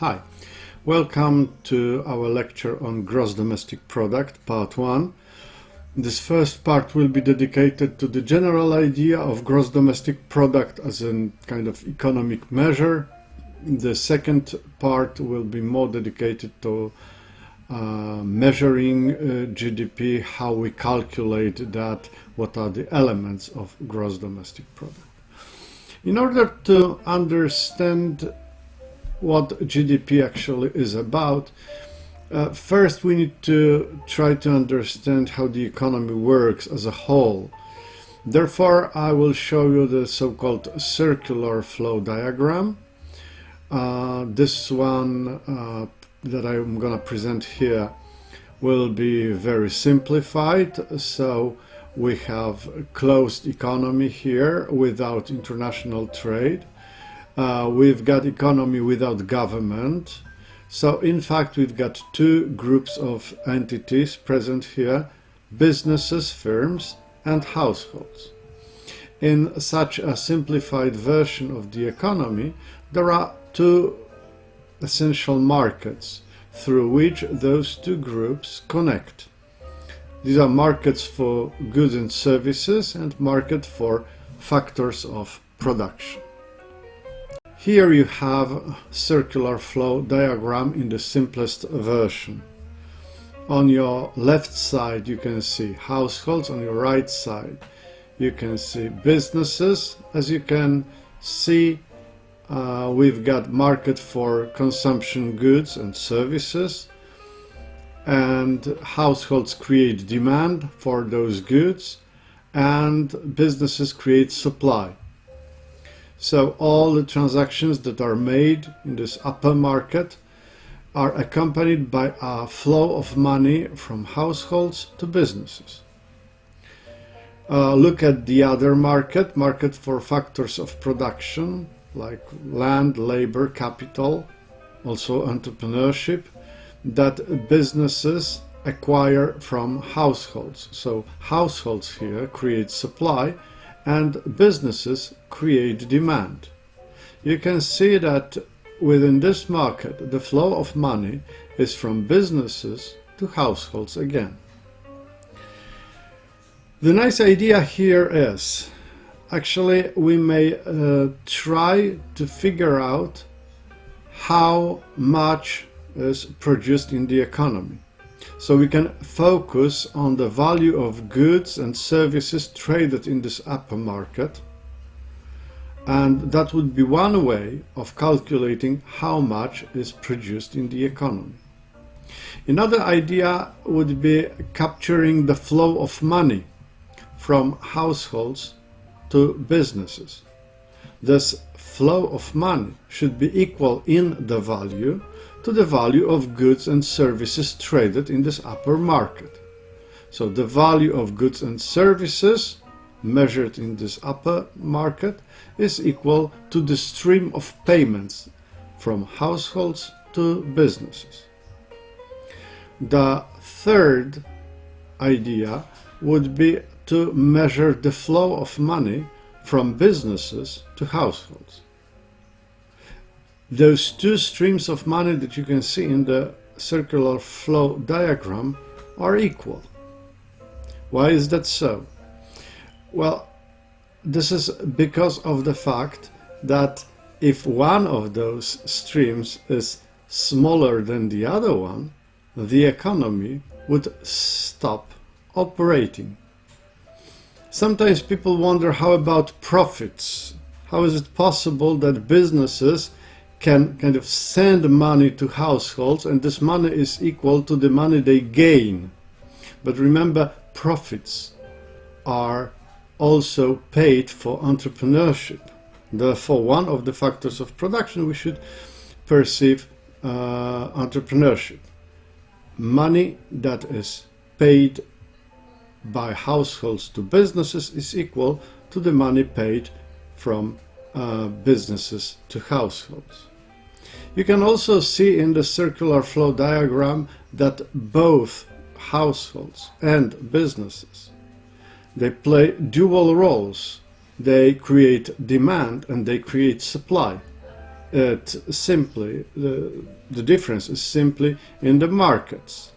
Hi, welcome to our lecture on gross domestic product, part 1. This first part will be dedicated to the general idea of gross domestic product as a kind of economic measure. The second part will be more dedicated to measuring GDP, how we calculate that, what are the elements of gross domestic product. In order to understand what GDP actually is about, first we need to try to understand how the economy works as a whole. Therefore, I will show you the so-called circular flow diagram. This one that I'm going to present here will be very simplified. So we have a closed economy here without international trade. We've got economy without government. So in fact, we've got two groups of entities present here: businesses, firms, and households. In such a simplified version of the economy, there are two essential markets through which those two groups connect. These are markets for goods and services and market for factors of production. Here you have a circular flow diagram in the simplest version. On your left side you can see households, on your right side you can see businesses. As you can see, we've got market for consumption goods and services, and households create demand for those goods and businesses create supply. So all the transactions that are made in this upper market are accompanied by a flow of money from households to businesses. Look at the other market for factors of production like land, labor, capital, also entrepreneurship, that businesses acquire from households. So households here create supply and businesses create demand. You can see that within this market the flow of money is from businesses to households again. The nice idea here is, actually we may try to figure out how much is produced in the economy. So we can focus on the value of goods and services traded in this upper market, and that would be one way of calculating how much is produced in the economy. Another idea would be capturing the flow of money from households to businesses. This flow of money should be equal in the value to the value of goods and services traded in this upper market. So the value of goods and services measured in this upper market is equal to the stream of payments from households to businesses. The third idea would be to measure the flow of money from businesses to households. Those two streams of money that you can see in the circular flow diagram are equal. Why is that so? Well, this is because of the fact that if one of those streams is smaller than the other one, the economy would stop operating. Sometimes people wonder, how about profits? How is it possible that businesses can kind of send money to households and this money is equal to the money they gain? But remember, profits are also paid for entrepreneurship. Therefore, one of the factors of production we should perceive entrepreneurship. Money that is paid by households to businesses is equal to the money paid from businesses to households. You can also see in the circular flow diagram that both households and businesses, they play dual roles. They create demand and they create supply. the difference is simply in the markets.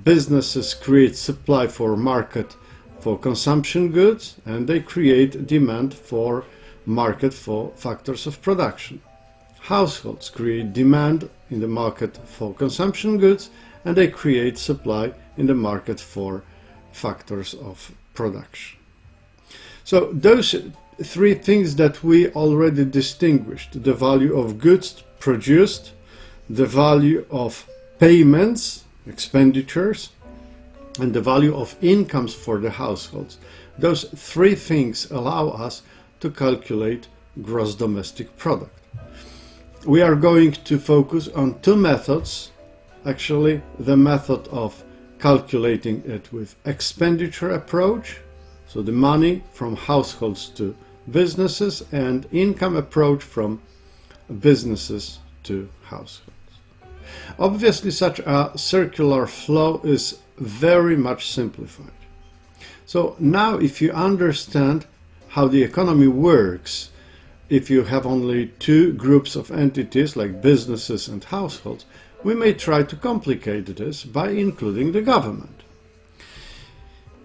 Businesses create supply for market for consumption goods, and they create demand for market for factors of production. Households create demand in the market for consumption goods, and they create supply in the market for factors of production. So those three things that we already distinguished: the value of goods produced, the value of payments, expenditures, and the value of incomes for the households. Those three things allow us to calculate gross domestic product. We are going to focus on two methods. Actually, the method of calculating it with expenditure approach, so the money from households to businesses, and income approach from businesses to households. Obviously, such a circular flow is very much simplified. So now, if you understand how the economy works, if you have only two groups of entities like businesses and households, we may try to complicate this by including the government.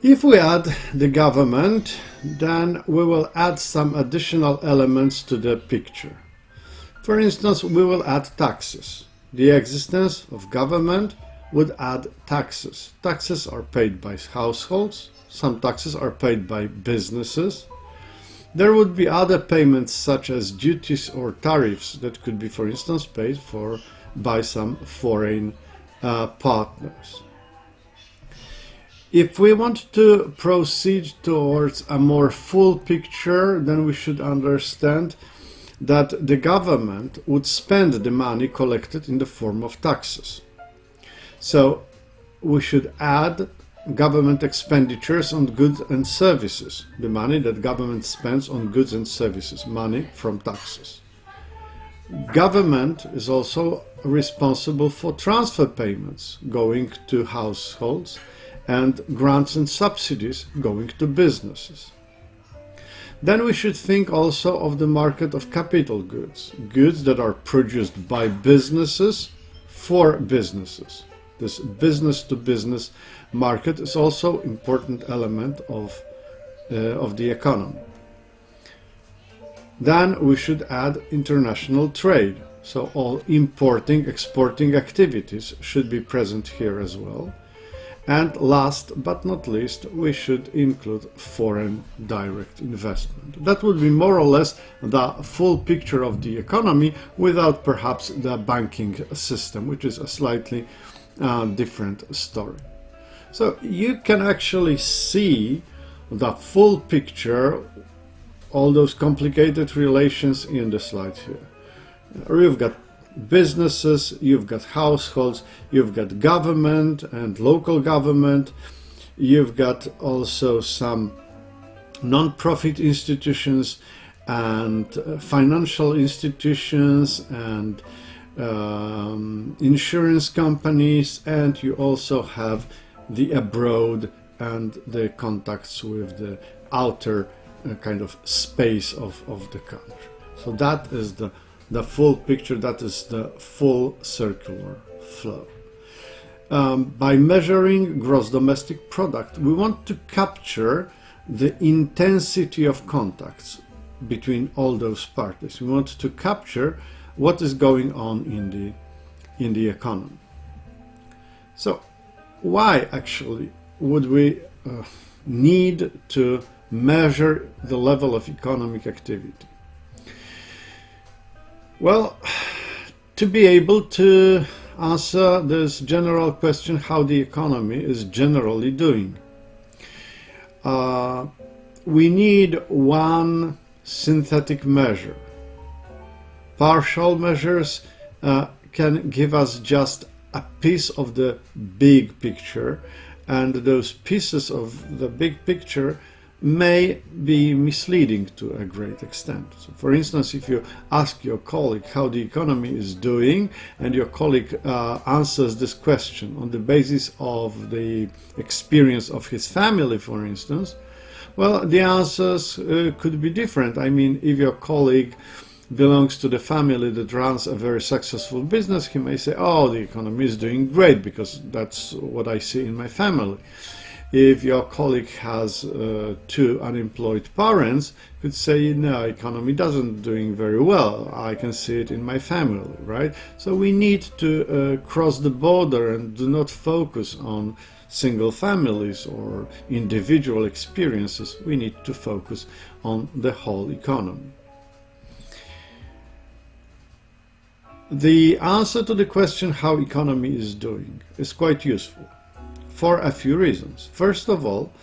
If we add the government, then we will add some additional elements to the picture. For instance, we will add taxes. The existence of government would add taxes. Taxes are paid by households, some taxes are paid by businesses. There would be other payments such as duties or tariffs that could be, for instance, paid by some foreign partners. If we want to proceed towards a more full picture, then we should understand that the government would spend the money collected in the form of taxes. So we should add government expenditures on goods and services, the money that government spends on goods and services, money from taxes. Government is also responsible for transfer payments going to households and grants and subsidies going to businesses. Then we should think also of the market of capital goods, goods that are produced by businesses for businesses. This business-to-business market is also an important element of the economy. Then we should add international trade. So all importing, exporting activities should be present here as well. And last but not least, we should include foreign direct investment. That would be more or less the full picture of the economy without perhaps the banking system, which is a slightly different story. So you can actually see the full picture, all those complicated relations in the slide here. You've got businesses, you've got households, you've got government and local government, you've got also some non-profit institutions and financial institutions and insurance companies, and you also have the abroad and the contacts with the outer kind of space of the country. So that is the full picture, that is the full circular flow. By measuring gross domestic product, we want to capture the intensity of contacts between all those parties. We want to capture what is going on in the economy. So why actually would we need to measure the level of economic activity? Well, to be able to answer this general question, how the economy is generally doing, we need one synthetic measure. Partial measures can give us just a piece of the big picture, and those pieces of the big picture may be misleading to a great extent. So for instance, if you ask your colleague how the economy is doing, and your colleague answers this question on the basis of the experience of his family, for instance, well, the answers could be different. I mean, if your colleague belongs to the family that runs a very successful business, he may say, oh, the economy is doing great because that's what I see in my family. If your colleague has 2 unemployed parents, you could say, no, economy doesn't doing very well. I can see it in my family, right? So we need to cross the border and do not focus on single families or individual experiences. We need to focus on the whole economy. The answer to the question how economy is doing is quite useful for a few reasons. First of all,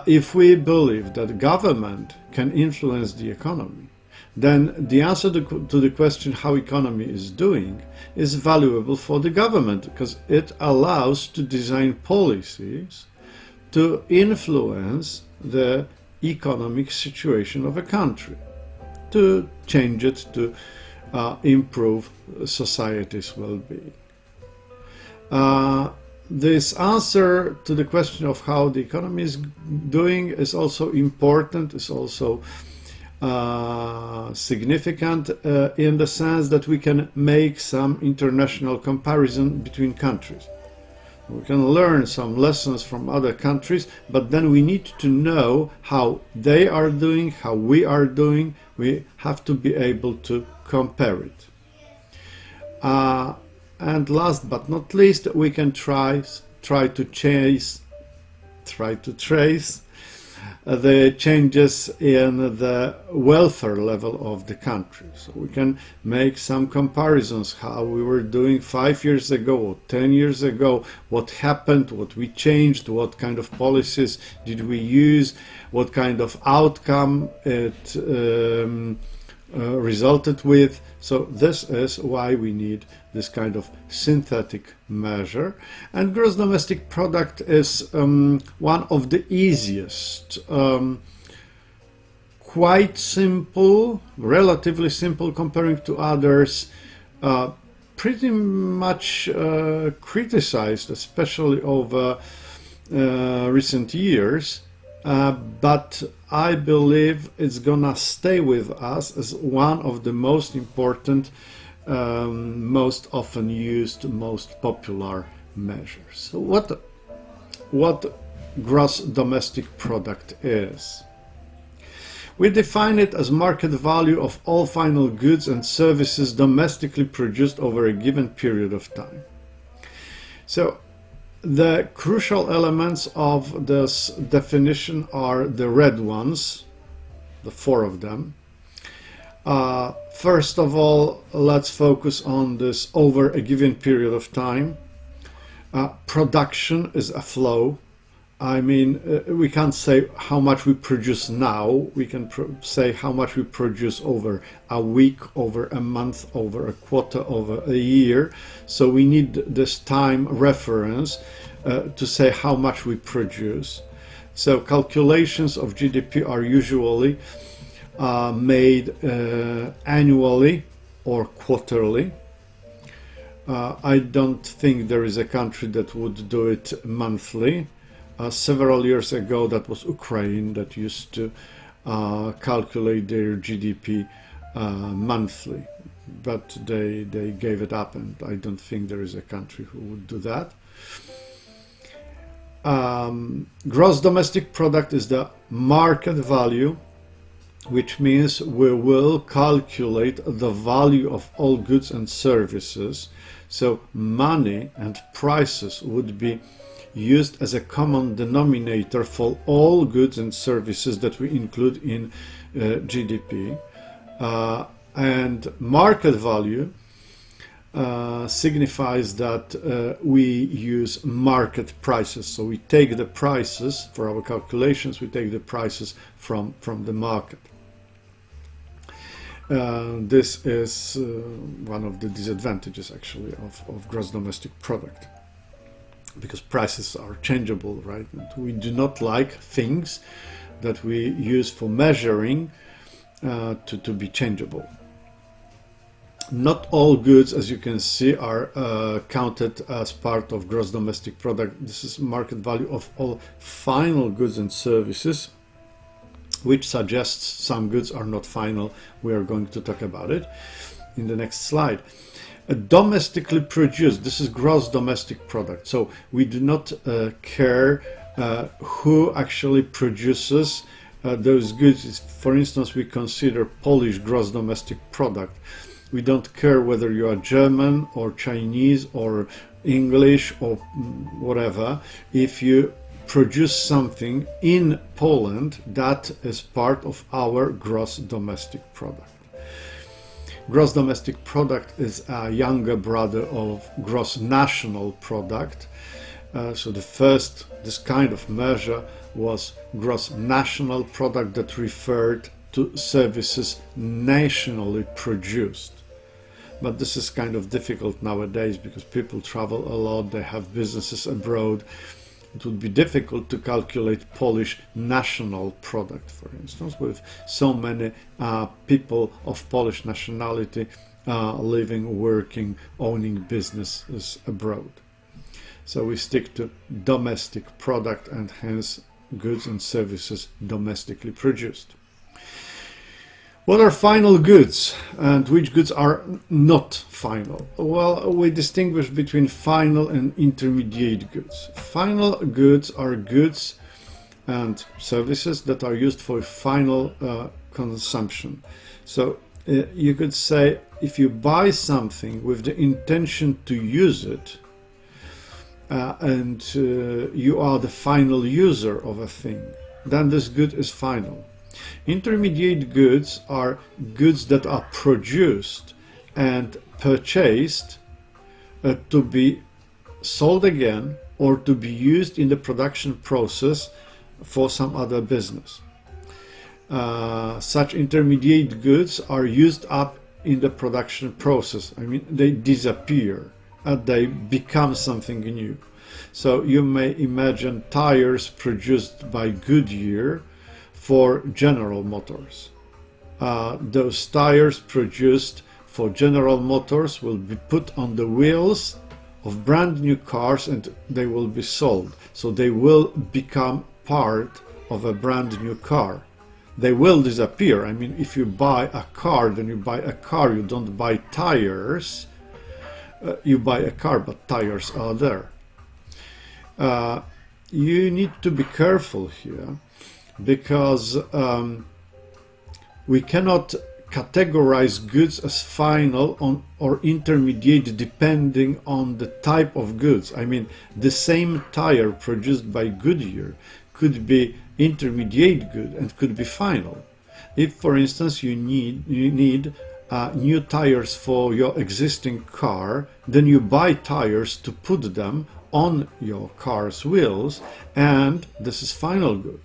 if we believe that government can influence the economy, then the answer to the question how economy is doing is valuable for the government because it allows to design policies to influence the economic situation of a country, to change it, to improve society's well-being. This answer to the question of how the economy is doing is also important, is also significant in the sense that we can make some international comparison between countries. We can learn some lessons from other countries, but then we need to know how they are doing, how we are doing. We have to be able to compare it. And last but not least, we can try to trace the changes in the welfare level of the country. So we can make some comparisons, how we were doing 5 years ago or 10 years ago, what happened, what we changed, what kind of policies did we use, what kind of outcome it resulted with. So this is why we need this kind of synthetic measure. And gross domestic product is one of the easiest, quite simple, relatively simple comparing to others, pretty much criticized, especially over recent years. But I believe it's gonna stay with us as one of the most important, most often used, most popular measures. So what gross domestic product is? We define it as market value of all final goods and services domestically produced over a given period of time. So the crucial elements of this definition are the red ones, the 4 of them. First of all, let's focus on this over a given period of time. Production is a flow. I mean, we can't say how much we produce now. We can say how much we produce over a week, over a month, over a quarter, over a year. So we need this time reference to say how much we produce. So calculations of GDP are usually made annually or quarterly. I don't think there is a country that would do it monthly. Several years ago, that was Ukraine that used to calculate their GDP monthly, but they gave it up, and I don't think there is a country who would do that. Gross domestic product is the market value, which means we will calculate the value of all goods and services. So money and prices would be used as a common denominator for all goods and services that we include in GDP. And market value signifies that we use market prices. So we take the prices for our calculations, we take the prices from the market. This is one of the disadvantages actually of gross domestic product, because prices are changeable, right? And we do not like things that we use for measuring to be changeable. Not all goods, as you can see, are counted as part of gross domestic product. This is market value of all final goods and services which suggests some goods are not final. We are going to talk about it in the next slide. Domestically produced, this is gross domestic product. So we do not care who actually produces those goods. For instance, we consider Polish gross domestic product. We don't care whether you are German or Chinese or English or whatever. If you produce something in Poland, that is part of our gross domestic product. Gross domestic product is a younger brother of gross national product. So the first, this kind of measure was gross national product that referred to services nationally produced. But this is kind of difficult nowadays because people travel a lot, they have businesses abroad. It would be difficult to calculate Polish national product, for instance, with so many people of Polish nationality living, working, owning businesses abroad. So we stick to domestic product and hence goods and services domestically produced. What are final goods and which goods are not final? Well, we distinguish between final and intermediate goods. Final goods are goods and services that are used for final consumption. So you could say if you buy something with the intention to use it and you are the final user of a thing, then this good is final. Intermediate goods are goods that are produced and purchased to be sold again or to be used in the production process for some other business. Such intermediate goods are used up in the production process. I mean, they disappear and they become something new. So you may imagine tires produced by Goodyear for General Motors. Those tires produced for General Motors will be put on the wheels of brand new cars and they will be sold. So they will become part of a brand new car. They will disappear. I mean, if you buy a car, then you buy a car, you don't buy tires. You buy a car, but tires are there. You need to be careful here, because we cannot categorize goods as final or intermediate depending on the type of goods. I mean, the same tire produced by Goodyear could be intermediate good and could be final. If, for instance, you need new tires for your existing car, then you buy tires to put them on your car's wheels, and this is final good.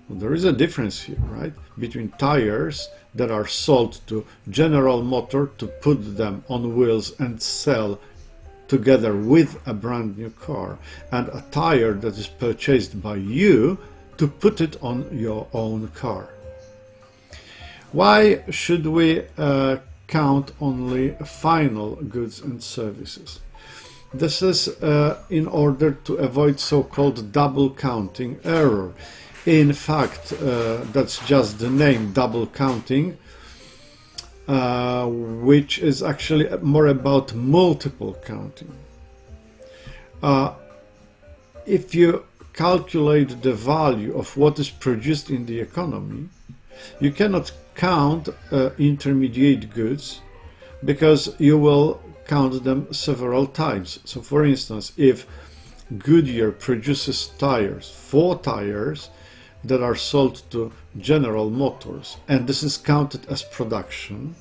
There is a difference here, right, between tires that are sold to General Motors to put them on wheels and sell together with a brand new car, and a tire that is purchased by you to put it on your own car. Why should we count only final goods and services? This is in order to avoid so-called double counting error. In fact, that's just the name, double counting, which is actually more about multiple counting. If you calculate the value of what is produced in the economy, you cannot count intermediate goods because you will count them several times. So for instance, if Goodyear produces tires, 4 tires that are sold to General Motors, and this is counted as production,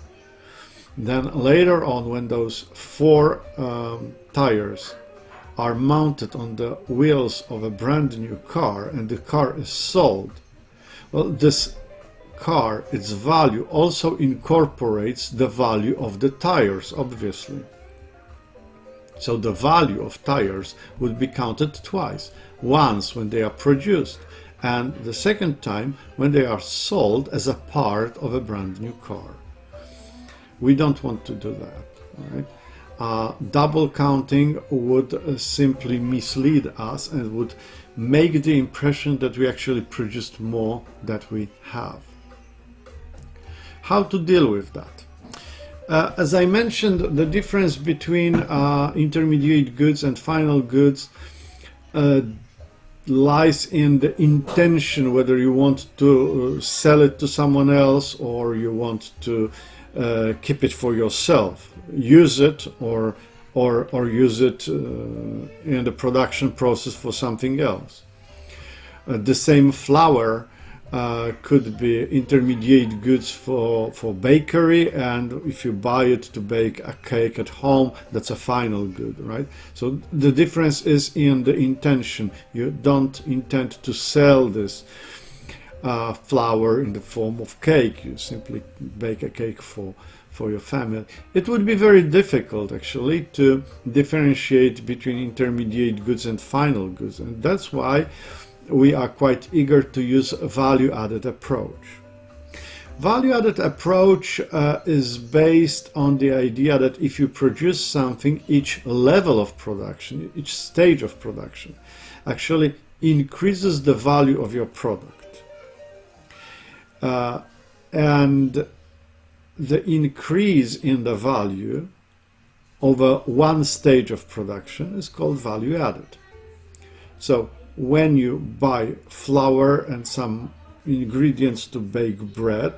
then later on when those 4 tires are mounted on the wheels of a brand new car and the car is sold, well, this car, its value also incorporates the value of the tires, obviously. So the value of tires would be counted twice, once when they are produced and the second time when they are sold as a part of a brand new car. We don't want to do that, right? Double counting would simply mislead us and would make the impression that we actually produced more than we have. How to deal with that? As I mentioned, the difference between intermediate goods and final goods lies in the intention, whether you want to sell it to someone else or you want to keep it for yourself, use it or use it in the production process for something else. The same flour could be intermediate goods for bakery, and if you buy it to bake a cake at home, that's a final good, right? So the difference is in the intention. You don't intend to sell this flour in the form of cake. You simply bake a cake for your family. It would be very difficult actually to differentiate between intermediate goods and final goods, and that's why we are quite eager to use a value-added approach. Value-added approach is based on the idea that if you produce something, each level of production, each stage of production, actually increases the value of your product. And the increase in the value over one stage of production is called value-added. So when you buy flour and some ingredients to bake bread,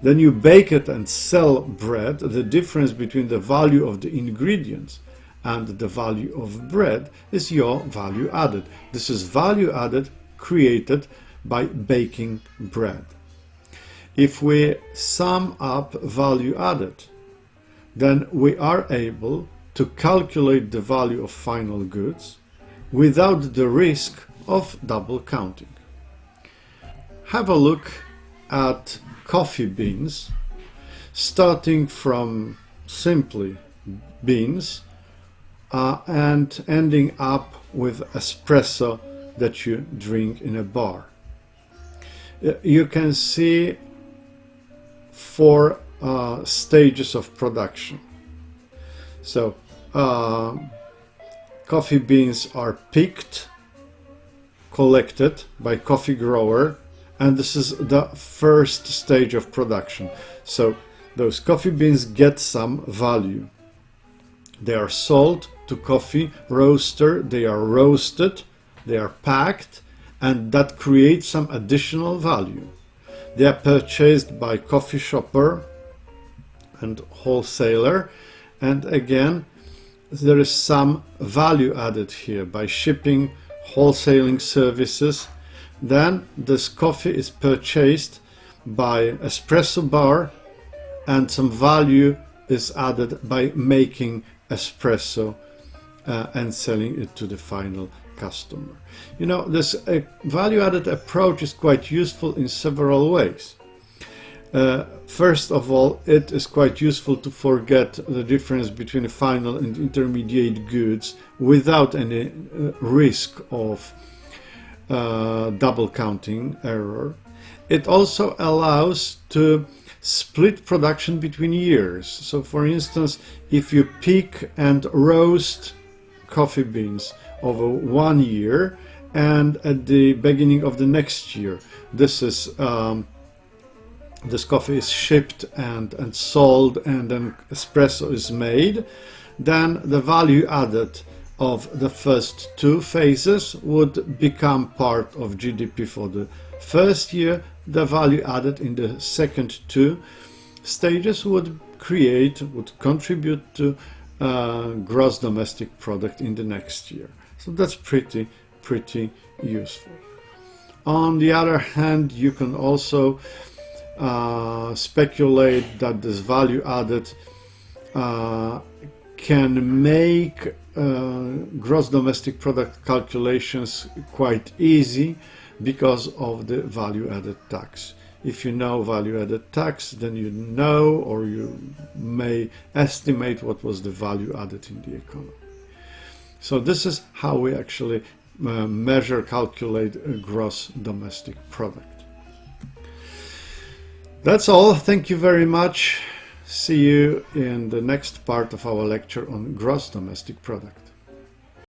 then you bake it and sell bread, the difference between the value of the ingredients and the value of bread is your value added. This is value added created by baking bread. If we sum up value added, then we are able to calculate the value of final goods without the risk of double counting. Have a look at coffee beans, starting from simply beans and ending up with espresso that you drink in a bar. You can see 4 stages of production. So coffee beans are picked, collected by coffee grower, and this is the first stage of production. So those coffee beans get some value. They are sold to coffee roaster, they are roasted, they are packed, and that creates some additional value. They are purchased by coffee shopper and wholesaler, and again there is some value added here by shipping, wholesaling services. Then this coffee is purchased by espresso bar, and some value is added by making espresso and selling it to the final customer. You know, this value-added approach is quite useful in several ways. First of all, it is quite useful to forget the difference between final and intermediate goods without any risk of double counting error. It also allows to split production between years. So for instance, if you pick and roast coffee beans over 1 year, and at the beginning of the next year this coffee is shipped and sold, and then espresso is made, then the value added of the first 2 phases would become part of GDP for the first year. The value added in the second 2 stages would contribute to gross domestic product in the next year. So that's pretty useful. On the other hand, you can also speculate that this value added can make gross domestic product calculations quite easy because of the value added tax. If you know value added tax, then you know, or you may estimate what was the value added in the economy. So this is how we actually calculate a gross domestic product. That's all. Thank you very much. See you in the next part of our lecture on gross domestic product.